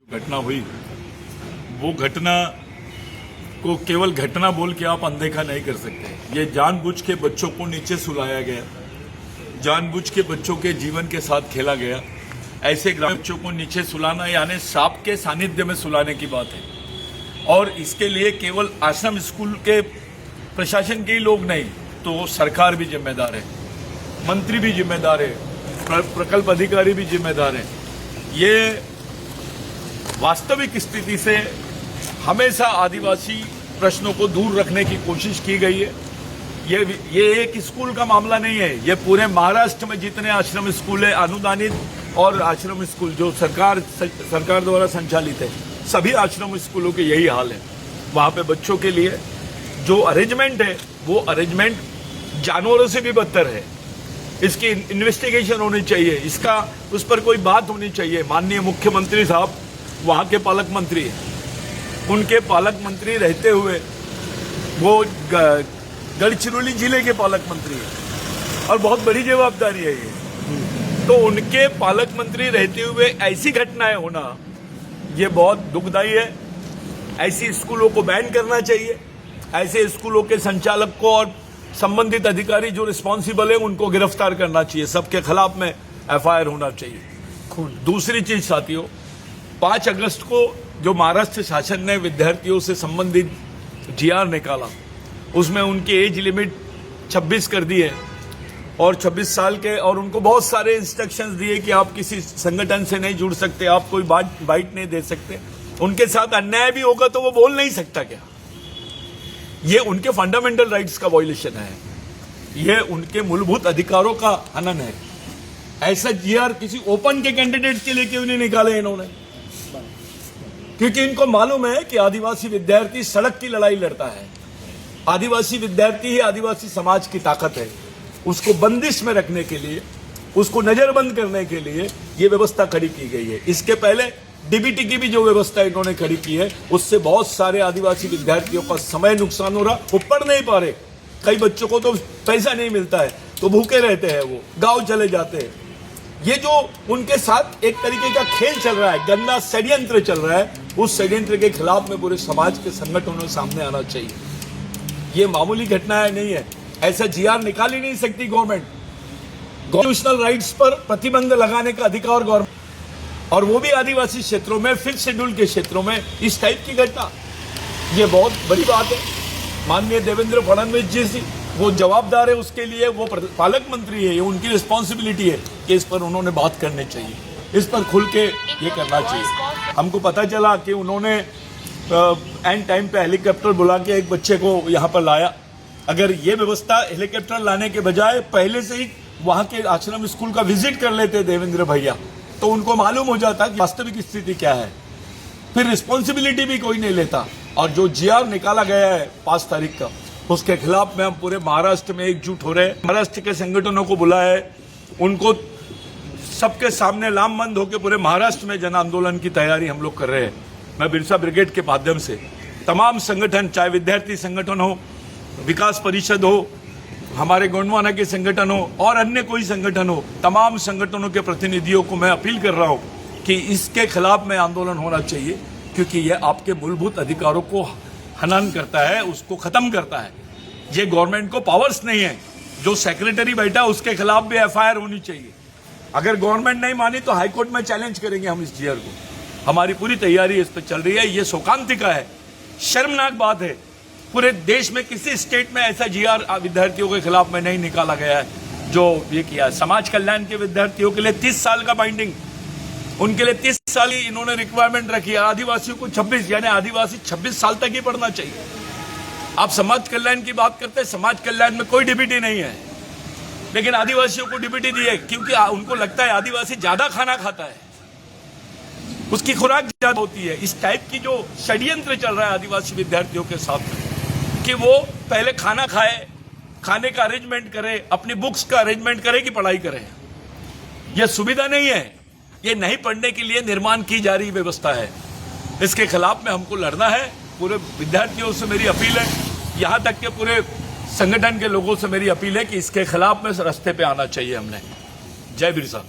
घटना हुई वो घटना को केवल घटना बोल के आप अनदेखा नहीं कर सकते। ये जानबूझ के बच्चों को नीचे सुलाया गया, जानबूझ के बच्चों के जीवन के साथ खेला गया। ऐसे बच्चों को नीचे सुलाना यानी सांप के सानिध्य में सुलाने की बात है। और इसके लिए केवल आश्रम स्कूल के प्रशासन के ही लोग नहीं, तो सरकार भी जिम्मेदार है, मंत्री भी जिम्मेदार है, प्रकल्प अधिकारी भी जिम्मेदार है। ये वास्तविक स्थिति से हमेशा आदिवासी प्रश्नों को दूर रखने की कोशिश की गई है। ये एक स्कूल का मामला नहीं है, ये पूरे महाराष्ट्र में जितने आश्रम स्कूल है अनुदानित और आश्रम स्कूल जो सरकार द्वारा संचालित है, सभी आश्रम स्कूलों के यही हाल है। वहाँ पे बच्चों के लिए जो अरेंजमेंट है वो अरेंजमेंट जानवरों से भी बदतर है। इसकी इन्वेस्टिगेशन होनी चाहिए, इसका उस पर कोई बात होनी चाहिए। माननीय मुख्यमंत्री साहब वहाँ के पालक मंत्री हैं, उनके पालक मंत्री रहते हुए वो गढ़चिरौली जिले के पालक मंत्री हैं और बहुत बड़ी जवाबदारी है ये। तो उनके पालक मंत्री रहते हुए ऐसी घटनाएं होना ये बहुत दुखदायी है। ऐसी स्कूलों को बैन करना चाहिए, ऐसे स्कूलों के संचालक को और संबंधित अधिकारी जो रिस्पॉन्सिबल है उनको गिरफ्तार करना चाहिए, सबके खिलाफ में एफआईआर होना चाहिए। दूसरी चीज साथियों, 5 अगस्त को जो महाराष्ट्र शासन ने विद्यार्थियों से संबंधित जीआर निकाला, उसमें उनकी एज लिमिट 26 कर दी है और 26 साल के, और उनको बहुत सारे इंस्ट्रक्शंस दिए कि आप किसी संगठन से नहीं जुड़ सकते, आप कोई बाइट नहीं दे सकते। उनके साथ अन्याय भी होगा तो वो बोल नहीं सकता क्या? ये उनके फंडामेंटल राइट्स का वायलेशन है, ये उनके मूलभूत अधिकारों का हनन है। ऐसा जीआर किसी ओपन के कैंडिडेट के लिए क्यों नहीं निकाले इन्होंने? क्योंकि इनको मालूम है कि आदिवासी विद्यार्थी सड़क की लड़ाई लड़ता है। आदिवासी विद्यार्थी ही आदिवासी समाज की ताकत है। उसको बंदिश में रखने के लिए, उसको नजरबंद करने के लिए ये व्यवस्था खड़ी की गई है। इसके पहले डीबीटी की भी जो व्यवस्था इन्होंने खड़ी की है, उससे बहुत सारे आदिवासी विद्यार्थियों का समय नुकसान हो रहा, वो पढ़ नहीं पा रहे। कई बच्चों को तो पैसा नहीं मिलता है तो भूखे रहते हैं, वो गांव चले जाते हैं। ये जो उनके साथ एक तरीके का खेल चल रहा है, गंदा षड्यंत्र चल रहा है, उस षड्यंत्र के खिलाफ में पूरे समाज के संगठनों सामने आना चाहिए। ये मामूली घटनाएं नहीं है, ऐसा जीआर निकाल ही नहीं सकती गवर्नमेंट। कॉन्स्टिट्यूशनल राइट्स पर प्रतिबंध लगाने का अधिकार गवर्नमेंट, और वो भी आदिवासी क्षेत्रों में, 5th शेड्यूल के क्षेत्रों में इस टाइप की घटना, ये बहुत बड़ी बात है। माननीय देवेंद्र फडणवीस जी वो जवाबदार है उसके लिए, वो पालक मंत्री है, ये उनकी रिस्पॉन्सिबिलिटी है कि इस पर उन्होंने बात करनी चाहिए, इस पर खुल के ये करना चाहिए। हमको पता चला कि उन्होंने एंड टाइम पे हेलीकॉप्टर बुला के एक बच्चे को यहाँ पर लाया। अगर ये व्यवस्था हेलीकॉप्टर लाने के बजाय पहले से ही वहाँ के आश्रम स्कूल का विजिट कर लेते देवेंद्र भैया, तो उनको मालूम हो जाता कि वास्तविक स्थिति क्या है। फिर रिस्पॉन्सिबिलिटी भी कोई नहीं लेता। और जो जीआर निकाला गया है 5 तारीख का, उसके खिलाफ में हम पूरे महाराष्ट्र में एकजुट हो रहे हैं। महाराष्ट्र के संगठनों को बुलाया है, उनको सबके सामने लामबंद होकर पूरे महाराष्ट्र में जन आंदोलन की तैयारी हम लोग कर रहे हैं। मैं बिरसा ब्रिगेड के माध्यम से तमाम संगठन, चाहे विद्यार्थी संगठन हो, विकास परिषद हो, हमारे गोंडवाना के संगठन हो और अन्य कोई संगठन हो, तमाम संगठनों के प्रतिनिधियों को मैं अपील कर रहा हूं कि इसके खिलाफ में आंदोलन होना चाहिए, क्योंकि यह आपके मूलभूत अधिकारों को हनन करता है, उसको खत्म करता है। ये गवर्नमेंट को पावर्स नहीं है। जो सेक्रेटरी बैठा उसके खिलाफ भी एफआईआर होनी चाहिए। अगर गवर्नमेंट नहीं मानी तो हाईकोर्ट में चैलेंज करेंगे हम इस जीआर को। हमारी पूरी तैयारी इस पर चल रही है। ये शोकांतिका है, शर्मनाक बात है। पूरे देश में किसी स्टेट में ऐसा जीआर विद्यार्थियों के खिलाफ में नहीं निकाला गया है जो ये किया। समाज कल्याण के विद्यार्थियों के लिए 30 साल का बाइंडिंग, उनके लिए 30 साल की इन्होंने रिक्वायरमेंट रखी है। आदिवासियों को 26, यानी आदिवासी 26 साल तक ही पढ़ना चाहिए। आप समाज कल्याण की बात करते हैं, समाज कल्याण में कोई डीबीटी नहीं है, लेकिन आदिवासियों को डीबीटी दी है क्योंकि उनको लगता है आदिवासी ज्यादा खाना खाता है, उसकी खुराक ज्यादा होती है। इस टाइप की जो षड्यंत्र चल रहा है आदिवासी विद्यार्थियों के साथ कि वो पहले खाना खाए, खाने का अरेंजमेंट करे, अपनी बुक्स का अरेंजमेंट करे कि पढ़ाई करे, यह सुविधा नहीं है। ये नहीं पढ़ने के लिए निर्माण की जा रही व्यवस्था है। इसके खिलाफ में हमको लड़ना है। पूरे विद्यार्थियों से मेरी अपील है, यहाँ तक के पूरे संगठन के लोगों से मेरी अपील है कि इसके खिलाफ में रास्ते पे आना चाहिए हमने। जय बिरसा।